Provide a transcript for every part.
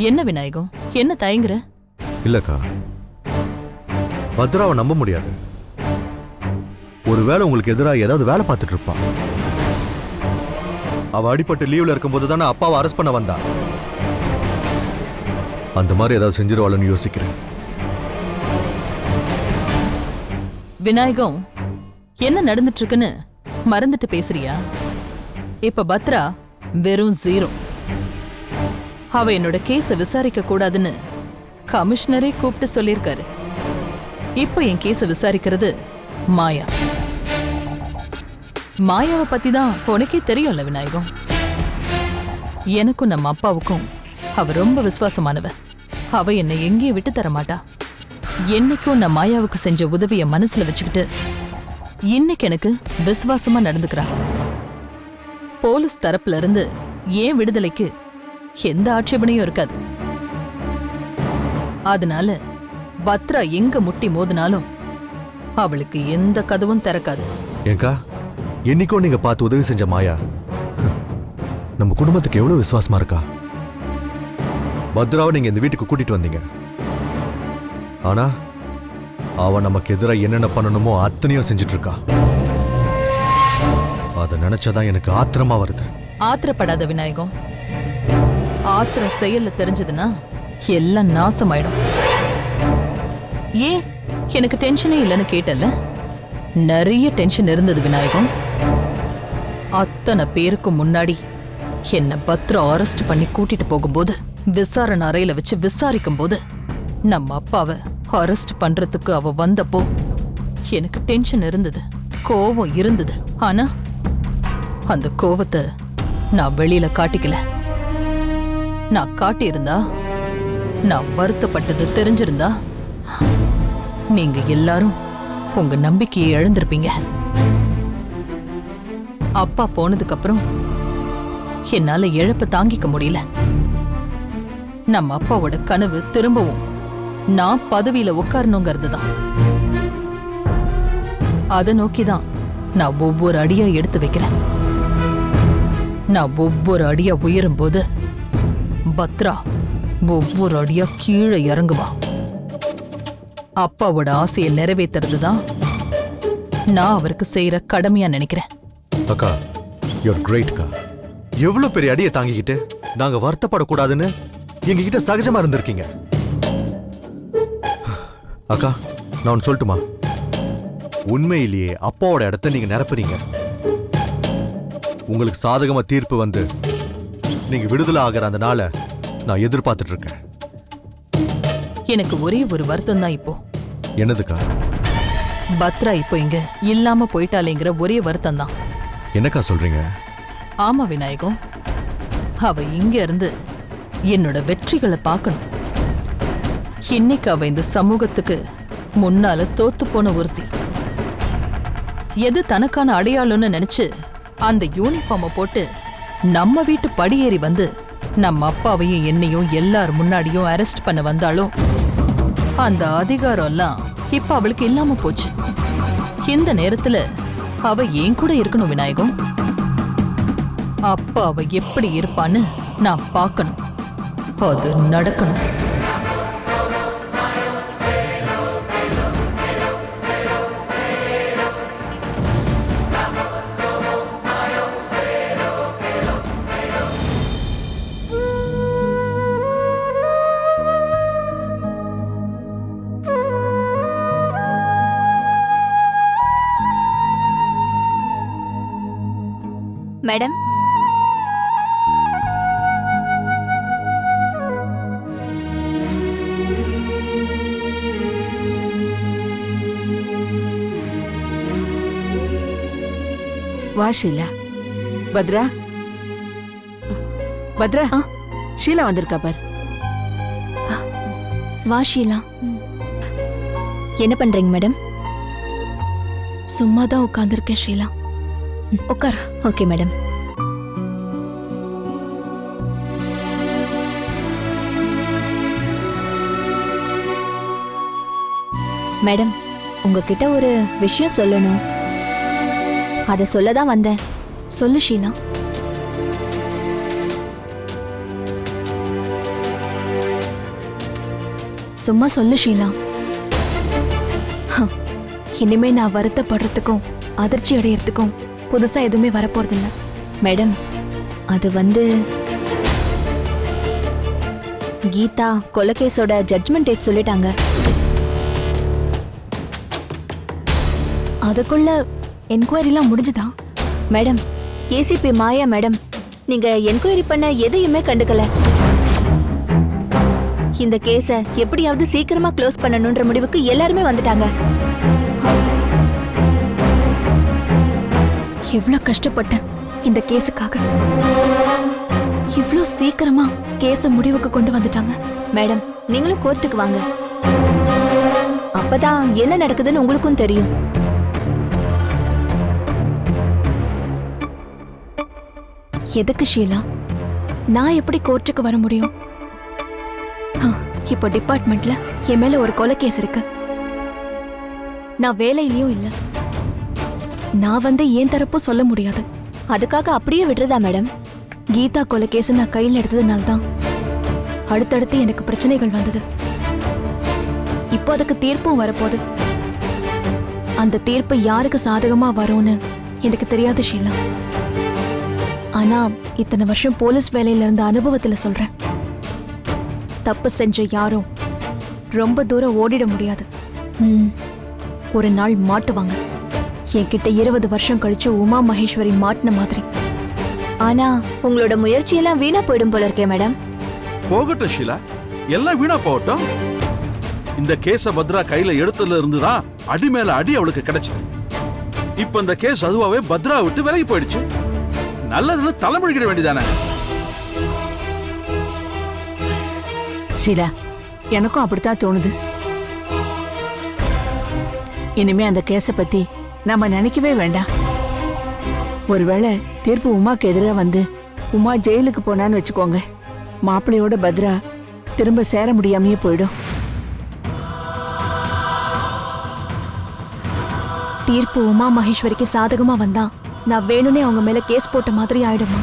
என்ன விநாயகம், என்ன தயங்குற? இல்லக்கா, பத்ராவை நம்ப முடியாது. ஒருவேளை உங்களுக்கு எதிராக ஏதாவது வேலை பார்த்துட்டு இருப்பான். அவ அடிபட்டு லீவ்ல இருக்கும்போது தானே அப்பாவை அரெஸ்ட் பண்ண வந்தா. அந்த மாதிரி ஏதாவது செஞ்சிருவாள்னு யோசிக்கிறேன். விநாயகம், என்ன நடந்துட்டு இருக்குன்னு மறந்துட்டு பேசுறியா? இப்ப பத்ரா வெறும் 0. அவ என்னோட கேஸ விசாரிக்க கூடாதுன்னு கமிஷனரே கூப்பிட்டு சொல்லியிருக்காரு. இப்ப என் கேஸ விசாரிக்கிறது மாயா. மாயாவை பத்தி தான் உனக்கே தெரியும்ல விநாயகம். எனக்கும் நம்ம அப்பாவுக்கும் அவ ரொம்ப விசுவாசமானவ. அவ என்னை எங்கேயும் விட்டு தர மாட்டா. என்னைக்கும் நான் மாயாவுக்கு செஞ்ச உதவிய மனசுல வச்சுக்கிட்டு இன்னைக்கு எனக்கு விசுவாசமா நடந்துக்கிறா. போலீஸ் தரப்புல இருந்து ஏன் விடுதலைக்கு எந்த ஆட்சேபனையும் இருக்காது. அதனால பத்ரா எங்க முட்டி மோதினாலும் அவளுக்கு எந்த கதவும் திறக்காது. ஏங்கா, என்னைக்கோ நீங்க பார்த்து உதவி செஞ்ச மாயா நம்ம குடும்பத்துக்கு எவ்வளவு விசுவாசமா இருக்கா. பத்ராவை நீங்க இந்த வீட்டுக்கு கூட்டிட்டு வந்தீங்க. ஆனா அவ நமக்கு எதிராக என்னென்ன பண்ணணுமோ அத்தனையும் செஞ்சுட்டு இருக்கா. அதை நினைச்சதான் எனக்கு ஆத்திரமா வருது. ஆத்திரப்படாத விநாயகம். ஆத்திர செயல்ல தெரிஞ்சதுன்னா எல்லாம் நாசமாயிடும். ஏன் எனக்கு டென்ஷனே இல்லைன்னு கேட்டல? நிறைய டென்ஷன் இருந்தது விநாயகம். அத்தனை பேருக்கு முன்னாடி என்ன பத்ரா அரெஸ்ட் பண்ணி கூட்டிட்டு போகும்போது, விசாரணை அறையில வச்சு விசாரிக்கும் போது, நம்ம அப்பாவை அரெஸ்ட் பண்றதுக்கு அவ வந்தப்போ எனக்கு டென்ஷன் இருந்தது, கோவம் இருந்தது. ஆனா அந்த கோவத்தை நான் வெளியில காட்டிக்கல. நான் காட்டியிருந்தா, நான் வருத்தப்பட்டது தெரிஞ்சிருந்தா, நீங்க எல்லாரும் உங்க நம்பிக்கையை இழந்திருப்பீங்க. அப்பா போனதுக்கு அப்புறம் என்னால இழப்ப தாங்கிக்க முடியல. நம்ம அப்பாவோட கனவு திரும்பவும் நான் பதவியில உட்காரணுங்கிறது தான். அதை நோக்கிதான் நான் ஒவ்வொரு அடியா எடுத்து வைக்கிறேன். நான் ஒவ்வொரு அடியா உயரும் போது பத்ரா ஒவ்வொரு அடியா கீழே இறங்குவா. அப்பாவோட ஆசையை நிறைவேற்றுறது தான் நான் அவருக்கு செய்யற கடமையா நினைக்கிறேன். அக்கா, யூர் கிரேட்க்கா. எவ்வளவு பெரிய அடியை தாங்கிக்கிட்டு நாங்க வருத்தப்படக்கூடாதுன்னு எங்ககிட்ட சகஜமா இருந்திருக்கீங்க. அக்கா, நான் ஒன்னு சொல்லட்டுமா? உண்மையிலேயே அப்பாவோட இடத்த நீங்க நிரப்புறீங்க. உங்களுக்கு சாதகமா தீர்ப்பு வந்து நீங்க விடுதலை ஆகிற அந்த நாளை நான் எதிர்பார்த்துட்டு இருக்கேன். எனக்கு ஒரே ஒரு வருத்தம் தான் இப்போ. என்னதுக்கா? பத்ரா இப்போ இங்க இல்லாம போயிட்டாலேங்கிற ஒரே வருத்தம் தான். என்னக்கா சொல்றீங்க? ஆமா விநாயகம், அவ இங்க இருந்து என்னோட வெற்றிகளை பார்க்கணும். இன்னைக்கு அவ இந்த சமூகத்துக்கு முன்னால தோத்து போன ஒருத்தி. எது தனக்கான அடையாளம்னு நினைச்சு அந்த யூனிஃபார்மை போட்டு நம்ம வீட்டு படியேறி வந்து நம்ம அப்பாவையும் என்னையும் எல்லார் முன்னாடியும் அரெஸ்ட் பண்ண வந்தாலும் அந்த அதிகாரம் எல்லாம் இப்ப அவளுக்கு இல்லாம போச்சு. இந்த நேரத்துல அவ ஏன் கூட இருக்கணும் விநாயகம். அப்ப அவ எப்படி இருப்பான்னு நான் பார்க்கணும். அது நடக்கணும். மேடம், வா ஷீலா. பத்ரா, பத்ரா, ஷீலா வந்திருக்கா பார். வா ஷீலா. என்ன பண்றீங்க மேடம்? சும்மா தான் உட்கார்ந்திருக்கேன் ஷீலா. உட்கார். Okay madam. மேடம், உங்ககிட்ட ஒரு விஷயம் சொல்லணும். அதை சொல்லதான் வந்தேன். சொல்லு ஷீலா. சும்மா சொல்லு ஷீலா. ஹம், இனிமே நான் வருத்தப்படுறதுக்கும் அதிர்ச்சி அடையறதுக்கும் புதுசா எதுவுமே வரப்போறதில்ல. மேடம், அது வந்து கீதா கொலைகேஸோட ஜட்ஜ்மெண்ட் டேட் சொல்லிட்டாங்க. அதுக்குள்ள என்கொயரிலாம் முடிஞ்சுதா? மேடம், ஏசிபி மாயா மேடம், நீங்க என்கொயரி பண்ண எதையுமே கண்டுக்கல. இந்த கேஸை எப்படியாவது சீக்கிரமா க்ளோஸ் பண்ணணும்ன்ற முடிவுக்கு எல்லாருமே வந்துட்டாங்க. எவ்வளவு கஷ்டப்பட்டேன் இந்த கேஸுக்காக. இவ்ளோ சீக்கிரமா கேஸ முடிவுக்கு கொண்டு வந்துட்டாங்க. மேடம், நீங்களும் கோர்ட்டுக்கு வாங்க. அப்பதான் என்ன நடக்குதுன்னு உங்களுக்கும் தெரியும். எதுக்கு ஷீலா? நான் எப்படி கோர்ட்டுக்கு வர முடியும்? இப்போ டிபார்ட்மெண்ட்ல என் மேல ஒரு கொலை கேஸ் இருக்கு. நான் வேலையிலயும் இல்ல. நான் வந்து ஏன் தரப்பும் சொல்ல முடியாது. அதுக்காக அப்படியே விடுறதா மேடம்? கீதா கொலை கேஸ் நான் கையில் எடுத்ததுனால தான் அடுத்தடுத்து எனக்கு பிரச்சனைகள் வந்தது. இப்போ அதுக்கு தீர்ப்பும் வரப்போகுது. அந்த தீர்ப்பு யாருக்கு சாதகமா வரும்னு எனக்கு தெரியாது ஷீலா. ஆனா இத்தனை வருஷம் போலீஸ் வேலையில இருந்த அனுபவத்துல சொல்றேன், தப்பு செஞ்ச யாரும் ரொம்ப தூரம் ஓடிட முடியாது. ஒரு நாள் மாட்டுவாங்க. என்கிட்ட 20 வருஷம் கழிச்சு உமா மகேஸ்வரி மாட்டின மாதிரி. ஆனா உங்களோட முயற்சியெல்லாம் வீணா போயிடும் போல இருக்கே மேடம். போகட்டும் ஷீலா, எல்லாம் வீணா போகட்டும். இந்த கேஸ பத்ரா கையில எடுத்ததுல இருந்துதான் அடி மேல அடி அவளுக்கு கிடைச்சது. இப்ப இந்த கேஸ் அதுவாவே பத்ரா விட்டு விலகி போயிடுச்சு. நல்லதுன்னு தலைமொழிக்கிட வேண்டியதானே? ஷீலா, எனக்கும் அப்படித்தான் தோணுது. இனிமே அந்த கேஸை பத்தி நாம நினைக்கவே வேண்டாம். ஒருவேளை தீர்ப்பு உமாக்கு எதிராக வந்து உமா ஜெயிலுக்கு போனான்னு வச்சுக்கோங்க, மாப்பிள்ளையோட பத்ரா திரும்ப சேர முடியாமையே போயிடும். தீர்ப்பு உமா மகேஸ்வரிக்கு சாதகமா வந்தா நான் வேணும்னே அவங்க மேல கேஸ் போட்ட மாதிரி ஆயிடுமா?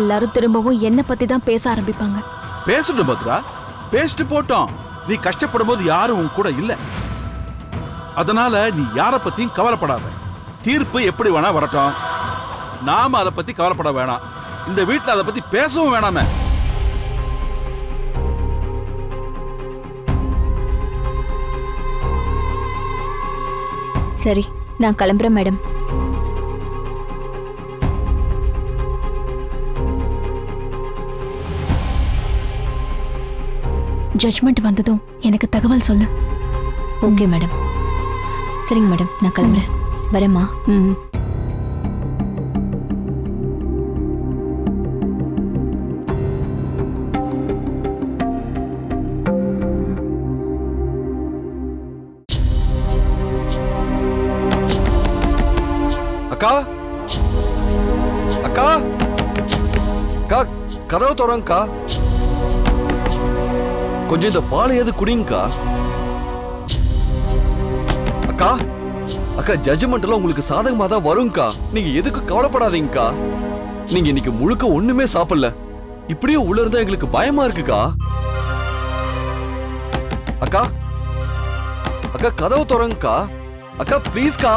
எல்லாரும் திரும்பவும் என்ன பத்தி தான் பேச ஆரம்பிப்பாங்க. பேசட்டும் பத்ரா, பேசிட்டு போட்டோம். நீ கஷ்டப்படும் போது யாரும் உன் கூட இல்ல. அதனால நீ யார பத்தியும் கவலைப்படாத. தீர்ப்பு எப்படி வேணா வரட்டும். நாம அதை பத்தி கவலைப்பட வேணாம். இந்த வீட்டுல அதை பத்தி பேசவும் வேணாமே. சரி, நான் கிளம்புறேன் மேடம். ஜட்ஜ்மெண்ட் வந்ததும் எனக்கு தகவல் சொல்லு. Okay madam. சரிங்க மேடம், நான் கிளம்புறேன். வரேம்மா. அக்கா அக்கா அக்கா, கதவை திறங்கக்கா. கொஞ்சம் இந்த பாலையாவது குடிங்கக்கா. அக்கா அக்கா, ஜட்ஜ்மெண்ட் எல்லாம் உங்களுக்கு சாதகமா தான் வரும்க்கா. நீங்க எதுக்கு கவலைப்படாதீங்கக்கா. நீங்க இன்னைக்கு முழுக்க ஒண்ணுமே சாப்பிடல. இப்படியே உள்ள இருந்தா எங்களுக்கு பயமா இருக்குக்கா. அக்கா அக்கா, கதவை திறங்கக்கா. அக்கா ப்ளீஸ்க்கா.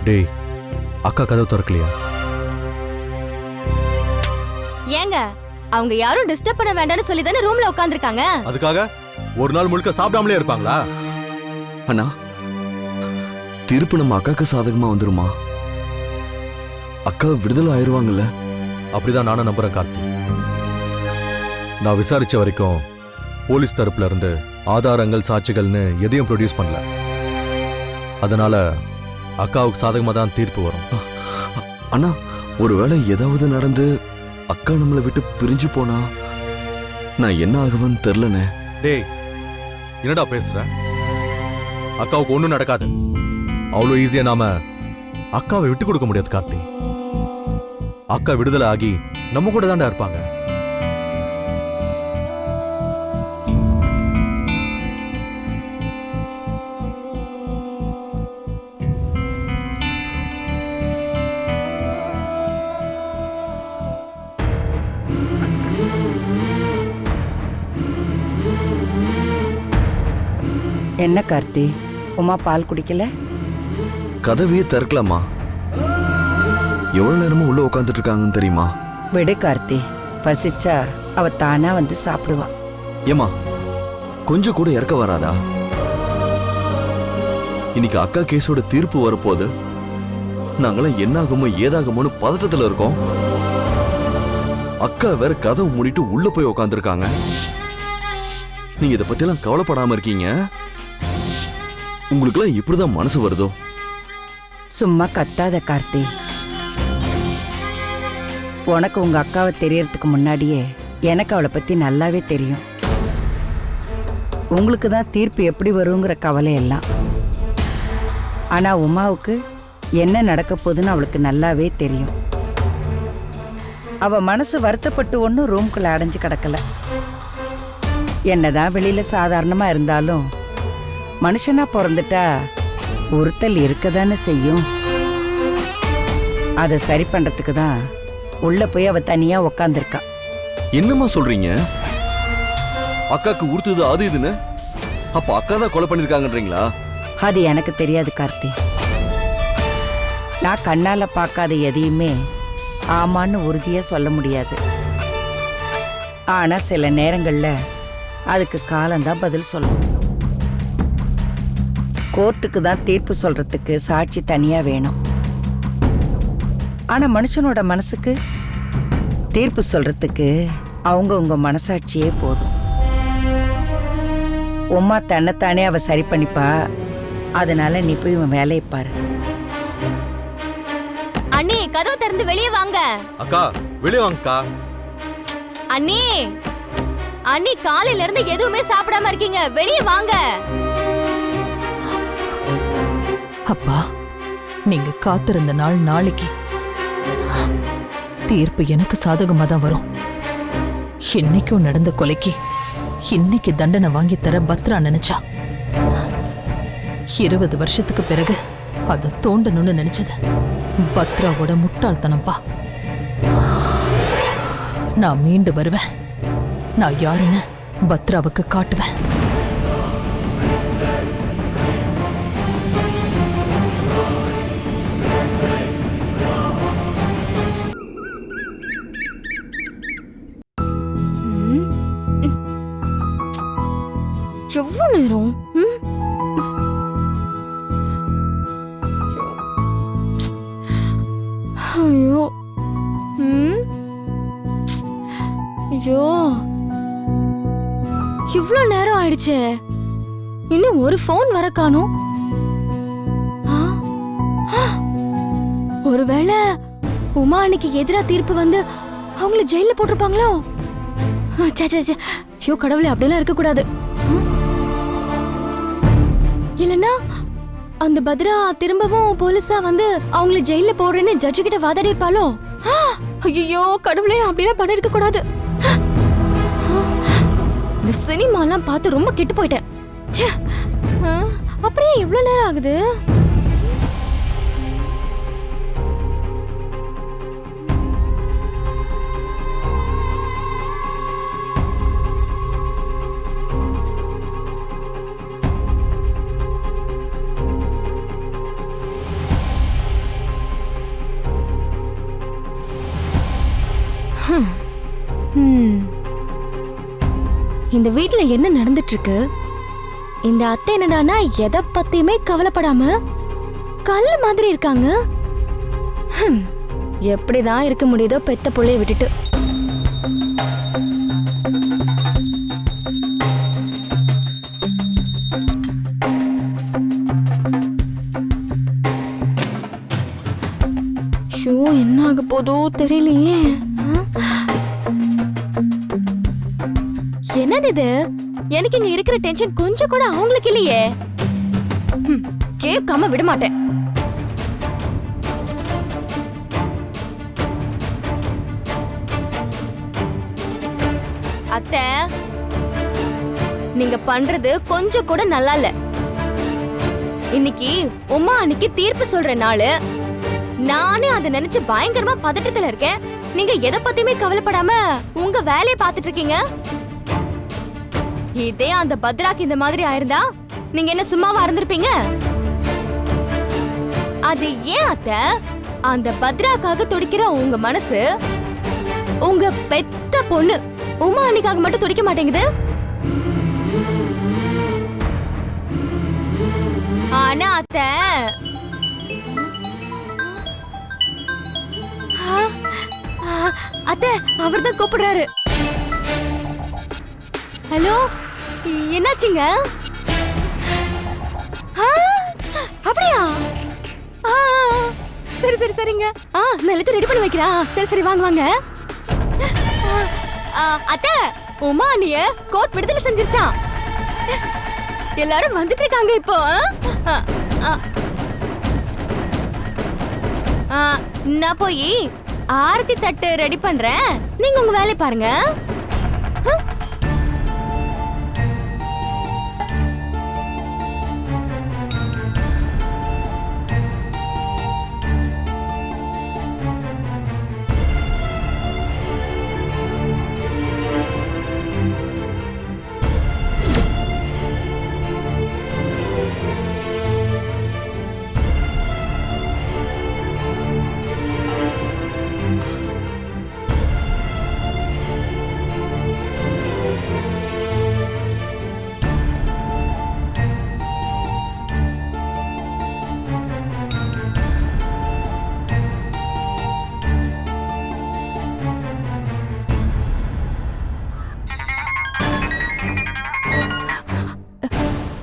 டேய், அக்கா கதவு திறக்கலையா? ஏங்க, அவங்க யாரும் டிஸ்டர்ப் பண்ண வேண்டாம்னு சொல்லி தானே ரூம்ல உட்கார்ந்திருக்காங்க. அதுக்காக ஒரு நாள் முழுக்க சாப்பிடாமலே இருப்பாங்களா? அண்ணா, தீர்ப்பு நம்ம அக்காக்கு சாதகமா வந்துருமா? அக்கா விடுதலை ஆயிருவாங்கல்ல? அப்படிதான் நானும் நம்புறேன் கார்த்தி. நான் விசாரிச்ச வரைக்கும் போலீஸ் தரப்புல இருந்து ஆதாரங்கள் சாட்சிகள்னு எதையும் ப்ரொடியூஸ் பண்ணல. அதனால அக்காவுக்கு சாதகமா தான் தீர்ப்பு வரும். அண்ணா, ஒருவேளை ஏதாவது நடந்து அக்கா நம்மளை விட்டு பிரிஞ்சு போனா நான் என்ன ஆகுவேன்னு தெரியலனே. டேய், என்னடா பேசுற? அக்காவுக்கு ஒண்ணும் நடக்காது. அவ்வளோ ஈஸியா நாம அக்காவை விட்டு கொடுக்க முடியாது கார்த்தி. அக்கா விடுதலை ஆகி நம்ம கூட தாண்டா இருப்பாங்க. என்ன கார்த்தி, உமா பால் குடிக்கல? கதவையே திறக்கலாமா? எவ்வளவு நேரமா உள்ள உட்காந்துட்டு இருக்காங்கன்னு தெரியுமா? விடு கார்த்தி, பசிச்சா அவ தானா வந்து சாப்பிடுவா. ஏமா கொஞ்சம் கூட இறக்க வராதா? இன்னைக்கு அக்கா கேஸோட தீர்ப்பு வரப்போது. நாங்களாம் என்னாகுமோ ஏதாகுமோன்னு பதட்டத்துல இருக்கோம். அக்கா வேற கதவை மூடிட்டு உள்ள போய் உட்காந்துருக்காங்க. நீங்க இதை பத்தி எல்லாம் கவலைப்படாம இருக்கீங்க. உங்களுக்கு எல்லாம் இப்படிதான் மனசு வருதோ? சும்மா கத்தாத கார்த்தி. உனக்கு உங்க அக்காவை தெரியறதுக்கு முன்னாடியே எனக்கு அவளை பத்தி நல்லாவே தெரியும். உங்களுக்கு தான் தீர்ப்பு எப்படி வருங்கிற கவலை எல்லாம். ஆனா உமாவுக்கு என்ன நடக்க போகுதுன்னு அவளுக்கு நல்லாவே தெரியும். அவ மனசு வருத்தப்பட்டு ஒன்றும் ரூம்குள்ள அடைஞ்சு கிடக்கல. என்னதான் வெளியில சாதாரணமா இருந்தாலும் மனுஷனா பிறந்துட்டா உறுத்தல் இருக்கதானே செய்யும். அதை சரி பண்றதுக்கு தான் உள்ள போய் அவ தனியா உக்காந்துருக்கா. என்னம்மா சொல்றீங்க? அக்காக்கு உறுத்துது அது இதுன்னு? அப்ப அக்கா தான் கொலை பண்ணிருக்காங்கன்றீங்களா? அது எனக்கு தெரியாது கார்த்தி. நான் கண்ணால பார்க்காத எதையுமே ஆமான்னு உறுதியா சொல்ல முடியாது. ஆனா சில நேரங்கள்ல அதுக்கு காலம்தான் பதில் சொல்லும். கோர்ட்டுக்கு தான் தீர்ப்பு சொல்றதுக்கு சாட்சி தனியா வேணும். ஆனா மனுஷனோட மனசுக்கு தீர்ப்பு சொல்றதுக்கு அவங்கவுங்க மனசாட்சியே போதும். உமா தன்னைத்தானே அவ சரி பண்ணிப்பா. அதனால நீ போய் உன் வேலையை பாரு. அண்ணி கதவு திறந்து வெளியே வாங்க. அக்கா வெளியே வாங்கக்கா. அண்ணி அண்ணி காலையில இருந்து எதுவுமே சாப்பிடாம இருக்கீங்க, வெளியே வாங்க. அப்பா, நீங்க காத்திருந்த நாள் நாளைக்கு. தீர்ப்பு எனக்கு சாதகமா தான் வரும். இன்னைக்கும் நடந்த கொலைக்கு இன்னைக்கு தண்டனை வாங்கி தர பத்ரா நினைச்சா. 20 வருஷத்துக்கு பிறகு அதை தோண்டணும்னு நினைச்சது பத்ராவோட முட்டாள்தனம்பா. நான் மீண்டு வருவேன். நான் யாருன்னு பத்ராவுக்கு காட்டுவேன். எவ்வளவு நேரம்? ஐயோ ஐயோ, இவ்வளவு நேரம் ஆயிடுச்சு, இன்னும் ஒரு போன் வர காணோம். ஒருவேளை உமா அன்னைக்கு எதிரா தீர்ப்பு வந்து அவங்கள ஜெயில போட்டிருப்பாங்களோ? ஐயோ கடவுளே, அப்படியெல்லாம் இருக்க கூடாது. இல்லன்னா அந்த பத்ரா திரும்பவும் போலீஸா வந்து அவங்கள ஜெயில போடுறேன்னு ஜட்ஜு கிட்ட வாதாடி இருப்பாளோ? ஐயோ கடவுளே, அப்படியெல்லாம் பண்ணிருக்க கூடாது. இந்த சினிமாலாம் பார்த்து ரொம்ப கெட்டு போயிட்டேன். அப்படியே எவ்வளவு நேரம் ஆகுது? இந்த வீட்ல என்ன நடந்துட்டு இருக்கு? இந்த அத்தை என்னடானா எதை பத்தியுமே கவலைப்படாம கல்லு மாதிரி இருக்காங்க. எப்படிதான் இருக்க முடியுதோ பெத்த புள்ளைய விட்டுட்டு. ஷோ, என்ன ஆக போதோ தெரியலையே. என்னது இது? எனக்கு இங்க இருக்கிற டென்ஷன் கொஞ்சம் கூட அவங்களுக்கு இல்லையே. கேட்காம விட மாட்டேன். அத்தை, நீங்க பண்றது கொஞ்சம் கூட நல்லா இல்ல. இன்னைக்கு உமா அன்னைக்கு தீர்ப்பு சொல்ற நாளு. நானே அதை நினைச்சு பயங்கரமா பதட்டத்துல இருக்கேன். நீங்க எதை பத்தியுமே கவலைப்படாம உங்க வேலையை பார்த்துட்டு இருக்கீங்க. இதே அந்த பத்ராக்கு இந்த மாதிரி ஆயிருந்தா நீங்க என்ன சும்மாவா இருந்திருப்பீங்க? அது ஏன் அத்தை, அந்த பத்ராக்காக துடிக்கிற உங்க மனசு உங்க பெத்த பொண்ணு உமா அன்னைக்காக மட்டும் துடிக்க மாட்டேங்குது? ஆனா அத்தை, அத்தை அவர்தான் கூப்பிடுறாரு. ஹலோ, என்னாச்சுங்க? அப்படியா? சரி சரி சரிங்க. நான் எல்லாத்தையும் ரெடி பண்ணி வைக்கிறேன். சரி சரி வாங்க வாங்க. அத்தை, உமா அண்ணிய கோர்ட் விடுதலை செஞ்சிருச்சான். எல்லாரும் வந்துட்டு இருக்காங்க இப்போ. நான் போய் ஆரத்தி தட்டு ரெடி பண்றேன். நீங்க உங்க வேலையை பாருங்க.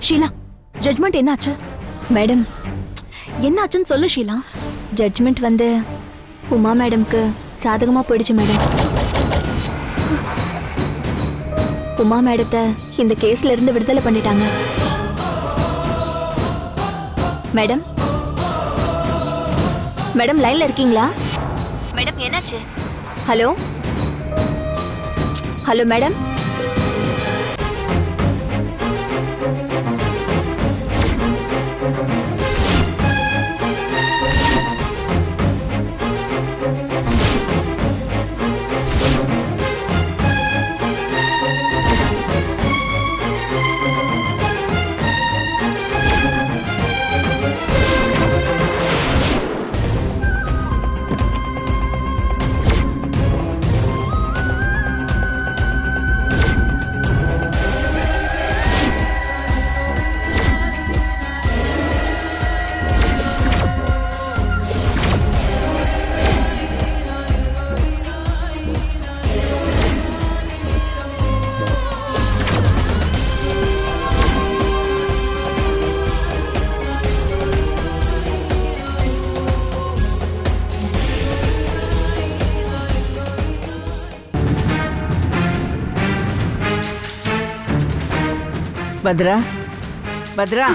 ஷீலா, ஜட்மெண்ட் என்னாச்சு? மேடம், என்னாச்சுன்னு சொல்லு ஷீலா. ஜட்மெண்ட் வந்து உமா மேடம்க்கு சாதகமா போயிடுச்சு மேடம். உமா மேடத்தை இந்த கேஸ்ல இருந்து விடுதலை பண்ணிட்டாங்க. மேடம், மேடம் லைன்ல இருக்கீங்களா? மேடம் என்னாச்சு? Hello hello madam. Bhadra, Bhadra,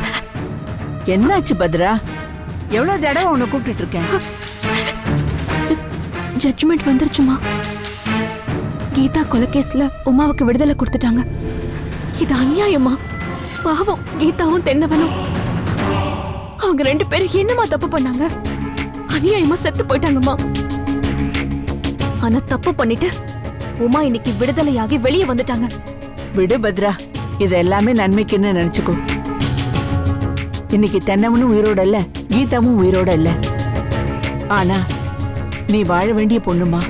என்னாச்சு பத்ரா? எவ்வளவு தடவை உன்னை கூப்பிட்டு இருக்கேன். ஜட்மெண்ட் வந்துருச்சுமா. கீதா கொலைகேஸ்ல உமாவுக்கு விடுதலை கொடுத்துட்டாங்க. இது அநியாயமா? பாவம் கீதாவும் தென்னவனும். அவங்க 2 பேரும் என்னமா தப்பு பண்ணாங்க? அநியாயமா செத்து போயிட்டாங்கம்மா. ஆனா தப்பு பண்ணிட்டு உமா இன்னைக்கு விடுதலையாகி வெளியே வந்துட்டாங்க. விடு பத்ரா, இது எல்லாமே நன்மைக்குன்னு நினைச்சுக்கோ. இன்னைக்கு தென்னவனும் உயிரோட இல்ல, கீதாவும் உயிரோட இல்ல. ஆனா நீ வாழ வேண்டிய பொண்ணுமா.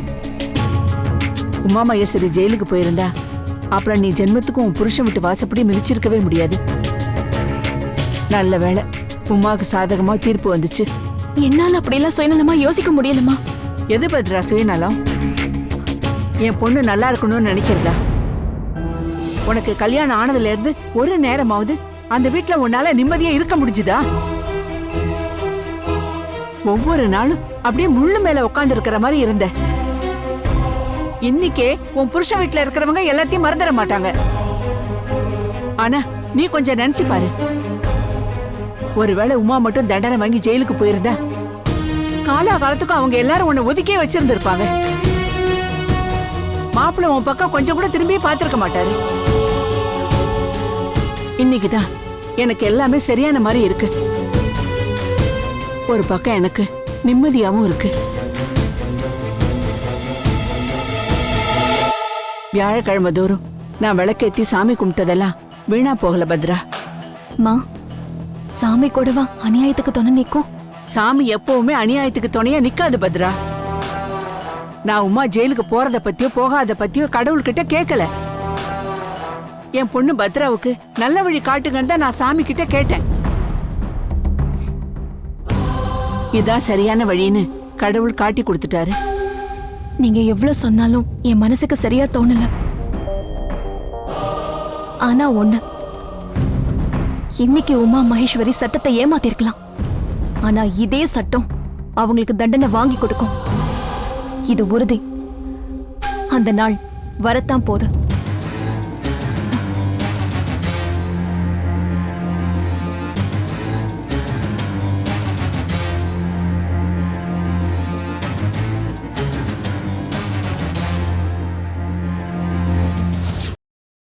உமா மகேஸ்வரி ஜெயிலுக்கு போயிருந்தா அப்புறம் நீ ஜென்மத்துக்கும் உன் புருஷன் விட்டு வாசப்படி மிதிச்சிருக்கவே முடியாது. நல்ல வேளை உமாவுக்கு சாதகமா தீர்ப்பு வந்துச்சு. என்னால அப்படியெல்லாம் சுயநலமா யோசிக்க முடியலமா. எது பத்ரா சுயநலம்? என் பொண்ணு நல்லா இருக்கணும்னு நினைக்கிறதா? உனக்கு கல்யாணம் ஆனதுல இருந்து ஒரு நேரமாவது அந்த வீட்டுல உன்னால நிம்மதியா இருக்க முடிஞ்சுதா? ஒவ்வொரு நாளும் அப்படியே முள்ளு மேல உட்கார்ந்து இருக்கிற மாதிரி இருந்த. இன்னைக்கே உன் புருஷன் வீட்டுல இருக்கிறவங்க எல்லாத்தையும் மறந்துட மாட்டாங்க. ஆனா நீ கொஞ்சம் நினைச்சு பாரு. ஒருவேளை உமா மட்டும் தண்டனை வாங்கி ஜெயிலுக்கு போயிருந்தா காலத்துக்கும் அவங்க எல்லாரும் உன்னை ஒதுக்கியே வச்சிருந்திருப்பாங்க. மாப்பிள்ளை உன் பக்கம் கொஞ்சம் கூட திரும்பி பார்த்திருக்க மாட்டாரு. இன்னைக்குதான் எனக்கு எல்லாமே சரியான மாதிரி இருக்கு. ஒரு பக்கம் எனக்கு நிம்மதியாவும் இருக்கு. வியாழக்கிழமை தோறும் நான் விளக்கேத்தி சாமி கும்பிட்டதெல்லாம் வீணா போகல பத்ரா. மா, சாமி கூடவா அநியாயத்துக்கு துணை நிற்கும்? சாமி எப்பவுமே அநியாயத்துக்கு துணையா நிக்காது பத்ரா. நான் உமா ஜெயிலுக்கு போறத பத்தியோ போகாத பத்தியோ கடவுள்கிட்ட கேட்கல. என் பொண்ணு பத்ராவுக்கு நல்ல வழி காட்டுங்கன்னு தான் நான் சாமி கிட்ட கேட்டேன். இதான் சரியான வழின்னு கடவுள் காட்டி கொடுத்துட்டாரு. நீங்க எவ்வளவு சொன்னாலும் என் மனசுக்கு சரியா தோணல. ஆனா ஒண்ணு, இன்னைக்கு உமா மகேஸ்வரி சட்டத்தை ஏமாத்திருக்கலாம். ஆனா இதே சட்டம் அவங்களுக்கு தண்டனை வாங்கி கொடுக்கும். இது உறுதி. அந்த நாள் வரத்தான் போகுது.